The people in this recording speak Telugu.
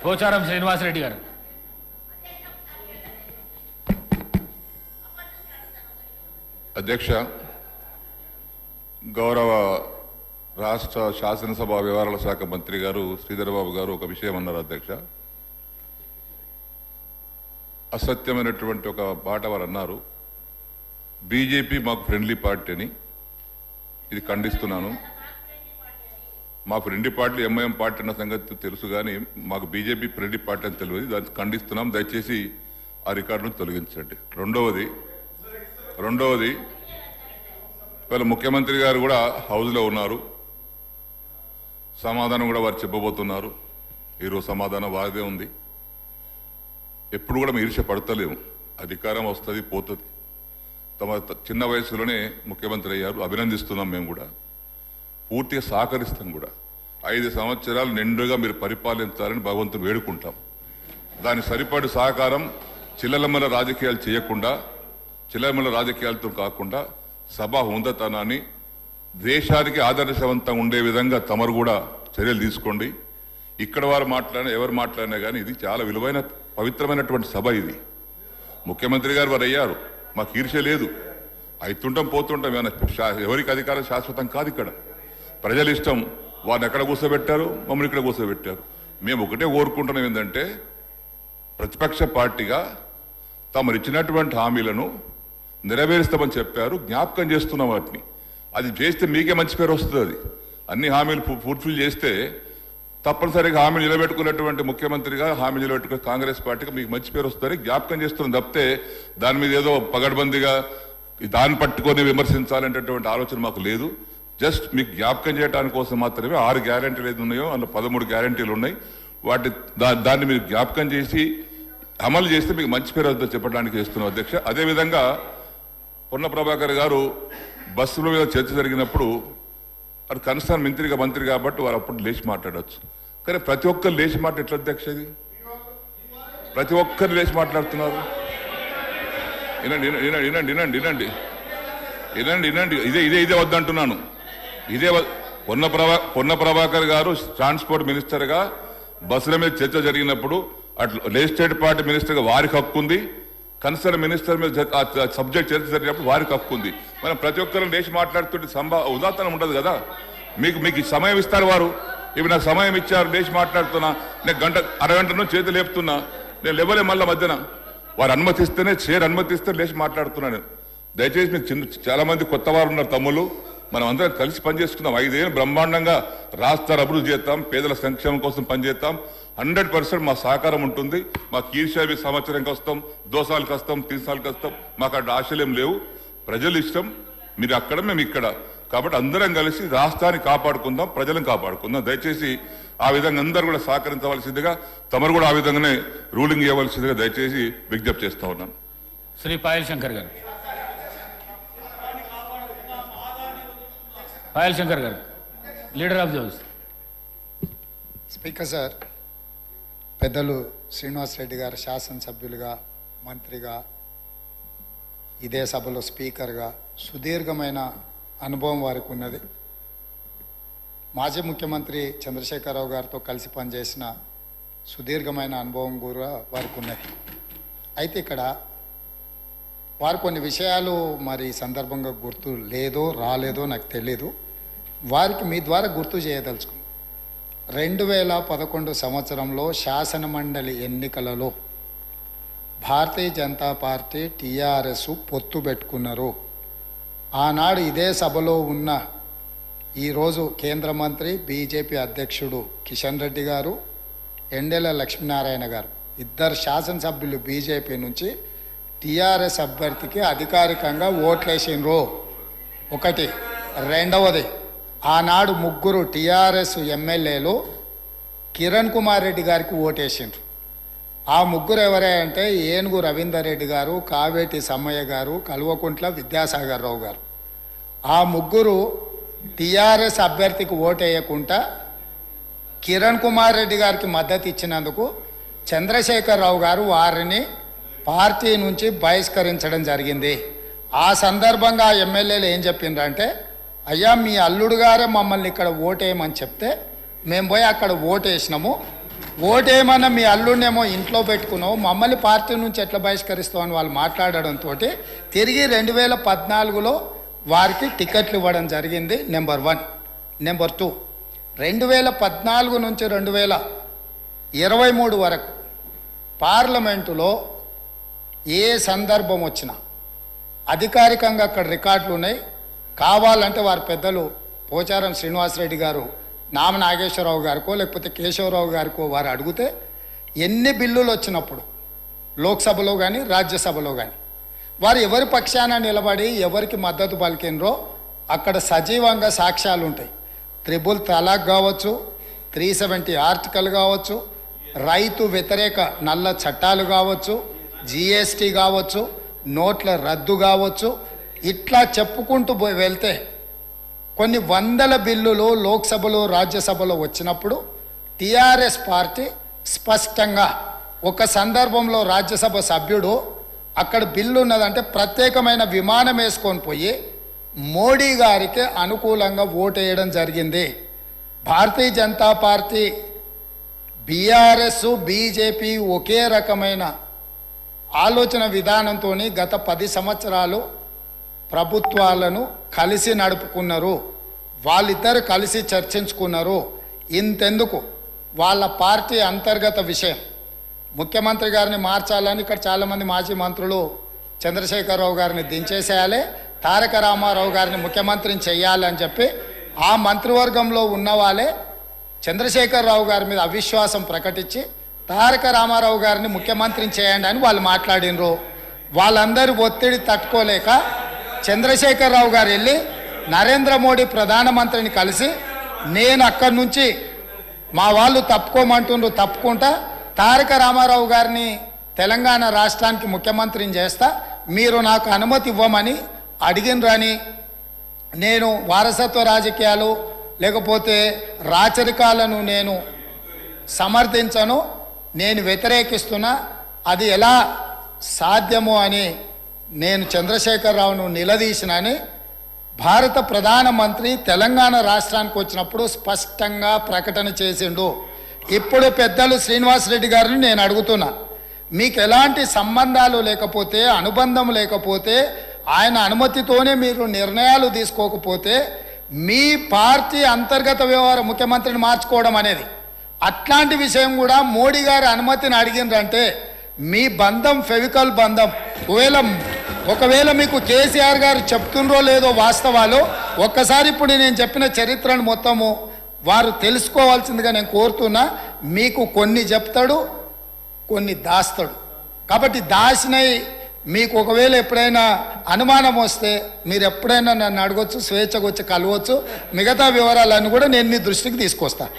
పోచారం శ్రీనివాసరెడ్డి గారు. అధ్యక్ష, గౌరవ రాష్ట్ర శాసనసభ వ్యవహారాల శాఖ మంత్రి గారు శ్రీధర్ బాబు గారు ఒక విషయం అన్నారు. అధ్యక్ష, అసత్యమైనటువంటి ఒక మాట వారు అన్నారు. బీజేపీ మాకు ఫ్రెండ్లీ పార్టీ అని. ఇది ఖండిస్తున్నాను. మాకు ఫ్రెండ్లీ పార్టీ ఎంఐఎం పార్టీ అన్న సంగతి తెలుసు, కానీ మాకు బీజేపీ ఫ్రెండ్లీ పార్టీ అని తెలియదు. దాన్ని ఖండిస్తున్నాం. దయచేసి ఆ రికార్డును తొలగించండి. రెండవది ఇవాళ ముఖ్యమంత్రి గారు కూడా హౌస్లో ఉన్నారు. సమాధానం కూడా వారు చెప్పబోతున్నారు. ఈరోజు సమాధానం వారిదే ఉంది. ఎప్పుడు కూడా మేము ఈర్ష్య పడతలేము. అధికారం వస్తుంది, పోతుంది. తమ చిన్న వయసులోనే ముఖ్యమంత్రి అయ్యారు. అభినందిస్తున్నాం. మేము కూడా పూర్తిగా సహకరిస్తాం కూడా. 5 సంవత్సరాలు నిండుగా మీరు పరిపాలించాలని భగవంతుని వేడుకుంటాం. దాని సరిపడి సహకారం చిల్లలమ్మల రాజకీయాలు చేయకుండా, చిల్లలమ్మల రాజకీయాలతో కాకుండా సభా హుందతనాన్ని దేశానికి ఆదర్శవంతంగా ఉండే విధంగా తమరు కూడా చర్యలు తీసుకోండి. ఇక్కడ వారు మాట్లాడినా ఎవరు మాట్లాడినా కానీ ఇది చాలా విలువైన పవిత్రమైనటువంటి సభ. ఇది ముఖ్యమంత్రి గారు వారు అయ్యారు. మాకు ఈర్ష్య లేదు. అయితుంటాం, పోతుంటాం. ఎవరికి అధికారం శాశ్వతం కాదు. ఇక్కడ ప్రజల ఇష్టం. వారిని ఎక్కడ కూర్చోబెట్టారు, మమ్మల్ని ఇక్కడ కూర్చోబెట్టారు. మేము ఒకటే కోరుకుంటున్నాం, ఏంటంటే ప్రతిపక్ష పార్టీగా తమరు ఇచ్చినటువంటి హామీలను నెరవేరుస్తామని చెప్పారు. జ్ఞాపకం చేస్తున్నాం వాటిని. అది చేస్తే మీకే మంచి పేరు వస్తుంది. అది అన్ని హామీలు ఫుల్ఫిల్ చేస్తే తప్పనిసరిగా హామీ నిలబెట్టుకున్నటువంటి ముఖ్యమంత్రిగా హామీ నిలబెట్టుకున్న కాంగ్రెస్ పార్టీకి మీకు మంచి పేరు వస్తుంది. జ్ఞాపకం చేస్తున్నాం తప్పితే దాని మీద ఏదో పగడ్బందీగా దాన్ని పట్టుకొని విమర్శించాలనేటటువంటి ఆలోచన మాకు లేదు. జస్ట్ మీకు జ్ఞాపకం చేయడానికి కోసం మాత్రమే 6 గ్యారంటీలు ఏది ఉన్నాయో అందులో 13 గ్యారంటీలు ఉన్నాయి. దాన్ని మీరు జ్ఞాపకం చేసి అమలు చేస్తే మీకు మంచి పేరు వద్ద చెప్పడానికి చేస్తున్నాం. అధ్యక్ష, అదేవిధంగా పొన్న ప్రభాకర్ గారు బస్సుల మీద చర్చ జరిగినప్పుడు వారు కన్సర్న్ మంత్రి కాబట్టి వారు అప్పుడు లేచి మాట్లాడవచ్చు. కానీ ప్రతి ఒక్కరు లేచి మాట ఎట్లా అధ్యక్ష? ఇది ప్రతి ఒక్కరు లేచి మాట్లాడుతున్నారు. వినండి. ఇదే వద్దంటున్నాను. పొన్న ప్రభాకర్ గారు ట్రాన్స్పోర్ట్ మినిస్టర్గా బస్సుల మీద చర్చ జరిగినప్పుడు అట్లా లెజిస్లేటివ్ పార్టీ మినిస్టర్గా వారికి హక్కు ఉంది. కన్సర్న్ మినిస్టర్ మీద సబ్జెక్ట్ చర్చ జరిగినప్పుడు వారికి హక్కు ఉంది. మనం ప్రతి ఒక్కరు లేచి మాట్లాడుతుంటే ఉదాహరణ ఉండదు కదా. మీకు సమయం ఇస్తారు వారు. ఇవి నాకు సమయం ఇచ్చారు, లేచి మాట్లాడుతున్నా. నేను అరగంట నుంచి చేతులు లేపుతున్నా. నేను లేవలే మళ్ళీ మధ్యన. వారు అనుమతిస్తేనే అనుమతిస్తే లేచి మాట్లాడుతున్నాను. దయచేసి మీకు చాలా మంది కొత్త వారు ఉన్నారు తమ్ముళ్ళు. మనం అందరం కలిసి పనిచేసుకుందాం. 5 ఏళ్ళు బ్రహ్మాండంగా రాష్ట్రాలు అభివృద్ధి చేస్తాం, పేదల సంక్షేమం కోసం పనిచేస్తాం. 100% మా సహకారం ఉంటుంది. మాకు ఈర్ష్యావి సంవత్సరంకి వస్తాం, 2 సార్లకి వస్తాం, 3 సార్లకి వస్తాం. మాకు అక్కడ ఆశలేం లేవు. ప్రజలు ఇష్టం. మీరు అక్కడ, మేము ఇక్కడ. కాబట్టి అందరం కలిసి రాష్ట్రాన్ని కాపాడుకుందాం, ప్రజలను కాపాడుకుందాం. దయచేసి ఆ విధంగా అందరూ కూడా సహకరించవలసిందిగా, తమరు కూడా ఆ విధంగానే రూలింగ్ ఇవ్వవలసిందిగా దయచేసి విజ్ఞప్తి చేస్తా ఉన్నాను. శ్రీ పాయల్ శంకర్ గారు. పాయల్ శంకర్ గారు, leader of the house. Speaker sir, పెద్దలు శ్రీనివాసరెడ్డి గారు శాసనసభ్యులుగా, మంత్రిగా, ఇదే సభలో స్పీకర్గా సుదీర్ఘమైన అనుభవం వారికి ఉన్నది. మాజీ ముఖ్యమంత్రి చంద్రశేఖరరావు గారితో కలిసి పనిచేసిన సుదీర్ఘమైన అనుభవం కూడా వారికి ఉన్నది. అయితే ఇక్కడ వారు కొన్ని విషయాలు మరి సందర్భంగా గుర్తు రాలేదో నాకు తెలీదు. వారికి మీ ద్వారా గుర్తు చేయదలుచుకున్నాను. 2011 సంవత్సరంలో శాసనమండలి ఎన్నికలలో భారతీయ జనతా పార్టీ టీఆర్ఎస్ పొత్తు పెట్టుకున్నారు. ఆనాడు ఇదే సభలో ఉన్న ఈరోజు కేంద్ర మంత్రి బీజేపీ అధ్యక్షుడు కిషన్ రెడ్డి గారు, ఎండెల లక్ష్మీనారాయణ గారు, ఇద్దరు శాసనసభ్యులు బీజేపీ నుంచి టీఆర్ఎస్ అభ్యర్థికి అధికారికంగా ఓట్లేసిండ్రు. ఒకటి. రెండవది, ఆనాడు 3 టీఆర్ఎస్ ఎమ్మెల్యేలు కిరణ్ కుమార్ రెడ్డి గారికి ఓటేసిండ్రు. ఆ 3 ఎవరే అంటే ఏనుగు రవీందర్ రెడ్డి గారు, కావేటి సమ్మయ్య గారు, కల్వకుంట్ల విద్యాసాగర్ రావు గారు. ఆ 3 టీఆర్ఎస్ అభ్యర్థికి ఓటేయకుండా కిరణ్ కుమార్ రెడ్డి గారికి మద్దతు ఇచ్చినందుకు చంద్రశేఖరరావు గారు వారిని పార్టీ నుంచి బహిష్కరించడం జరిగింది. ఆ సందర్భంగా ఎమ్మెల్యేలు ఏం చెప్పిండ్రంటే, అయ్యా మీ అల్లుడు గారే మమ్మల్ని ఇక్కడ ఓటేయమని చెప్తే మేము పోయి అక్కడ ఓటేసినాము, ఓటేమన్నా మీ అల్లుడినేమో ఇంట్లో పెట్టుకున్నావు, మమ్మల్ని పార్టీ నుంచి ఎట్లా బహిష్కరిస్తావు అని వాళ్ళు మాట్లాడడంతో తిరిగి 2014లో వారికి టికెట్లు ఇవ్వడం జరిగింది. నెంబర్ 1. నెంబర్ 2, 2014 నుంచి 2023 వరకు పార్లమెంటులో ఏ సందర్భం వచ్చినా అధికారికంగా అక్కడ రికార్డులు ఉన్నాయి. కావాలంటే వారి పెద్దలు పోచారం శ్రీనివాసరెడ్డి గారు, నామ నాగేశ్వరరావు గారికో లేకపోతే కేశవరావు గారికో వారు అడిగితే ఎన్ని బిల్లులు వచ్చినప్పుడు లోక్సభలో కానీ రాజ్యసభలో కానీ వారు ఎవరి పక్షాన నిలబడి ఎవరికి మద్దతు పలికినరో అక్కడ సజీవంగా సాక్ష్యాలు ఉంటాయి. 3 తలాక్ కావచ్చు, 370 ఆర్టికల్ కావచ్చు, రైతు వ్యతిరేక నల్ల చట్టాలు కావచ్చు, జిఎస్టీ కావచ్చు, నోట్ల రద్దు కావచ్చు, ఇట్లా చెప్పుకుంటూ వెళ్తే కొన్ని వందల బిల్లులు లోక్సభలో రాజ్యసభలో వచ్చినప్పుడు టీఆర్ఎస్ పార్టీ స్పష్టంగా ఒక సందర్భంలో రాజ్యసభ సభ్యుడు అక్కడ బిల్లు ఉన్నదంటే ప్రత్యేకమైన విమానం వేసుకొని పోయి మోడీ గారికి అనుకూలంగా ఓటేయడం జరిగింది. Bharatiya Janata party, BRS, BJP ఒకే రకమైన ఆలోచన విధానంతో గత 10 సంవత్సరాలు ప్రభుత్వాలను కలిసి నడుపుకున్నారు. వాళ్ళిద్దరు కలిసి చర్చించుకున్నారు. ఇంతెందుకు వాళ్ళ పార్టీ అంతర్గత విషయం, ముఖ్యమంత్రి గారిని మార్చాలని ఇక్కడ చాలామంది మాజీ మంత్రులు చంద్రశేఖరరావు గారిని దించేసేయాలి, తారక రామారావు గారిని ముఖ్యమంత్రిని చెయ్యాలని చెప్పి ఆ మంత్రివర్గంలో ఉన్న వాళ్ళే చంద్రశేఖరరావు గారి మీద అవిశ్వాసం ప్రకటించి తారక రామారావు గారిని ముఖ్యమంత్రిని చేయండి అని వాళ్ళు మాట్లాడినరు. వాళ్ళందరూ ఒత్తిడి తట్టుకోలేక చంద్రశేఖరరావు గారు వెళ్ళి నరేంద్ర మోడీ ప్రధానమంత్రిని కలిసి నేను అక్కడి నుంచి మా వాళ్ళు తప్పుకోమంటుండ్రు, తప్పుకుంటా తారక రామారావు గారిని తెలంగాణ రాష్ట్రానికి ముఖ్యమంత్రిని చేస్తా, మీరు నాకు అనుమతి ఇవ్వమని అడిగినరని, నేను వారసత్వ రాజకీయాలు లేకపోతే రాచరికాలను నేను సమర్థించను, నేను వ్యతిరేకిస్తున్నా, అది ఎలా సాధ్యమో అని నేను చంద్రశేఖరరావును నిలదీసినని భారత ప్రధానమంత్రి తెలంగాణ రాష్ట్రానికి వచ్చినప్పుడు స్పష్టంగా ప్రకటన చేసిండు. ఇప్పుడు పెద్దలు శ్రీనివాసరెడ్డి గారిని నేను అడుగుతున్నా, మీకు ఎలాంటి సంబంధాలు లేకపోతే, అనుబంధం లేకపోతే, ఆయన అనుమతితోనే మీరు నిర్ణయాలు తీసుకోకపోతే మీ పార్టీ అంతర్గత వ్యవహారం ముఖ్యమంత్రిని మార్చుకోవడం అనేది, అట్లాంటి విషయం కూడా మోడీ గారి అనుమతిని అడిగిందంటే మీ బంధం ఫెవికల్ బంధం. ఒకవేళ మీకు కేసీఆర్ గారు చెప్తుండ్రో లేదో వాస్తవాలు ఒక్కసారి ఇప్పుడు నేను చెప్పిన చరిత్రను మొత్తము వారు తెలుసుకోవాల్సిందిగా నేను కోరుతున్నా. మీకు కొన్ని చెప్తాడు, కొన్ని దాస్తాడు. కాబట్టి దాచినవి మీకు ఒకవేళ ఎప్పుడైనా అనుమానం వస్తే మీరు ఎప్పుడైనా నన్ను అడగొచ్చు, స్వేచ్ఛగా వచ్చి కలవచ్చు. మిగతా వివరాలన్నీ కూడా నేను మీ దృష్టికి తీసుకొస్తాను.